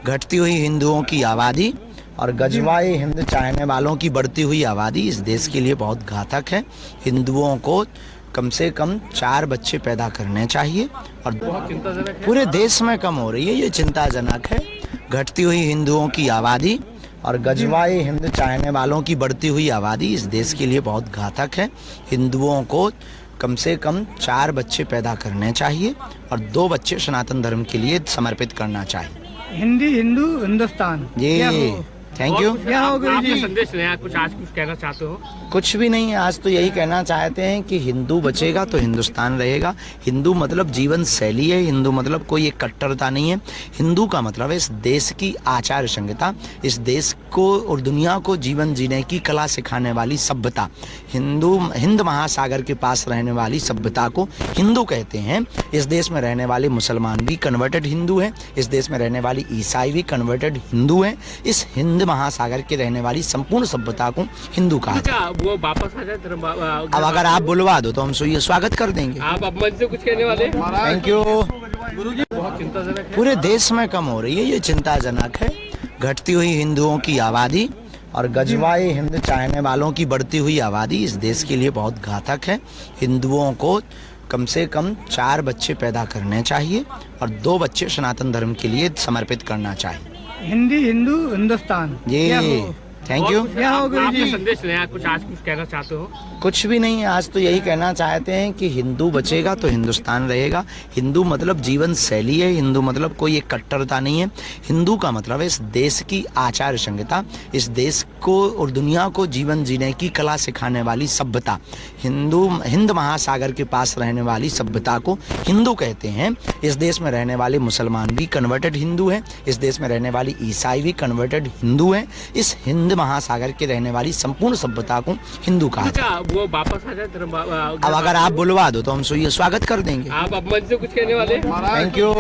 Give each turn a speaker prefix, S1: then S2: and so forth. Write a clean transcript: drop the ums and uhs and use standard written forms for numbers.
S1: घटती हुई हिंदुओं की आबादी और गजवाए हिंद चाहने वालों की बढ़ती हुई आबादी इस देश के लिए बहुत घातक है। हिंदुओं को कम से कम 4 बच्चे पैदा करने चाहिए और पूरे देश में कम हो रही है, ये चिंताजनक है। घटती हुई हिंदुओं की आबादी और गजवाए हिंद चाहने वालों की बढ़ती हुई आबादी इस देश के लिए बहुत घातक है। हिंदुओं को कम से कम 4 बच्चे पैदा करने चाहिए और 2 बच्चे सनातन धर्म के लिए समर्पित करना चाहिए।
S2: हिंदी हिंदू हिंदुस्तान
S1: ये थैंक यू।
S2: क्या हो गुरु जी?
S3: संदेश नया कुछ आज कुछ कहना चाहते हो?
S1: कुछ भी नहीं, आज तो यही कहना चाहते हैं कि हिंदू बचेगा तो हिंदुस्तान रहेगा। हिंदू मतलब जीवन शैली है, हिंदू मतलब कोई एक कट्टरता नहीं है। हिंदू का मतलब है इस देश की आचार संहिता, इस देश को और दुनिया को जीवन जीने की कला सिखाने वाली सभ्यता। हिंद महासागर के पास रहने वाली सभ्यता को हिंदू कहते हैं। इस देश में रहने वाले मुसलमान भी कन्वर्टेड हिंदू हैं, इस देश में रहने वाली ईसाई भी कन्वर्टेड हिंदू हैं। इस हिंद महासागर के रहने वाली संपूर्ण सभ्यता को हिंदू कहा जाता है।
S3: वो वापस आ जाए
S1: अब अगर आप बुलवा दो तो हम स्वागत कर देंगे।
S3: आप अब मंच से कुछ कहने वाले?
S1: Thank you.
S3: बहुत चिंताजनक है।
S1: पूरे देश में कम हो रही है, ये चिंताजनक है। घटती हुई हिंदुओं की आबादी और गजवाए हिंद चाहने वालों की बढ़ती हुई आबादी इस देश के लिए बहुत घातक है। हिंदुओं को कम से कम 4 बच्चे पैदा करने चाहिए और 2 बच्चे सनातन धर्म के लिए समर्पित करना चाहिए।
S2: हिंदी हिंदू हिंदुस्तान
S1: ये थैंक यू।
S2: क्या हो गुरु जी?
S3: संदेश नया कुछ आज कुछ कहना चाहते हो?
S1: कुछ भी नहीं, आज तो यही कहना चाहते हैं कि हिंदू बचेगा तो हिंदुस्तान रहेगा। हिंदू मतलब जीवन शैली है, हिंदू मतलब कोई एक कट्टरता नहीं है। हिंदू का मतलब है इस देश की आचार संहिता, इस देश को और दुनिया को जीवन जीने की कला सिखाने वाली सभ्यता। हिंद महासागर के पास रहने वाली सभ्यता को हिंदू कहते हैं। इस देश में रहने वाले मुसलमान भी कन्वर्टेड हिंदू हैं, इस देश में रहने वाली ईसाई भी कन्वर्टेड हिंदू हैं। इस हिंद महासागर के रहने वाली संपूर्ण सभ्यता को हिंदू कहा जाता है।
S3: वो वापस आ जाए
S1: अब अगर आप बुलवा दो तो हम स्वागत कर देंगे।
S3: आप अब मंच से कुछ कहने वाले?
S1: Thank you.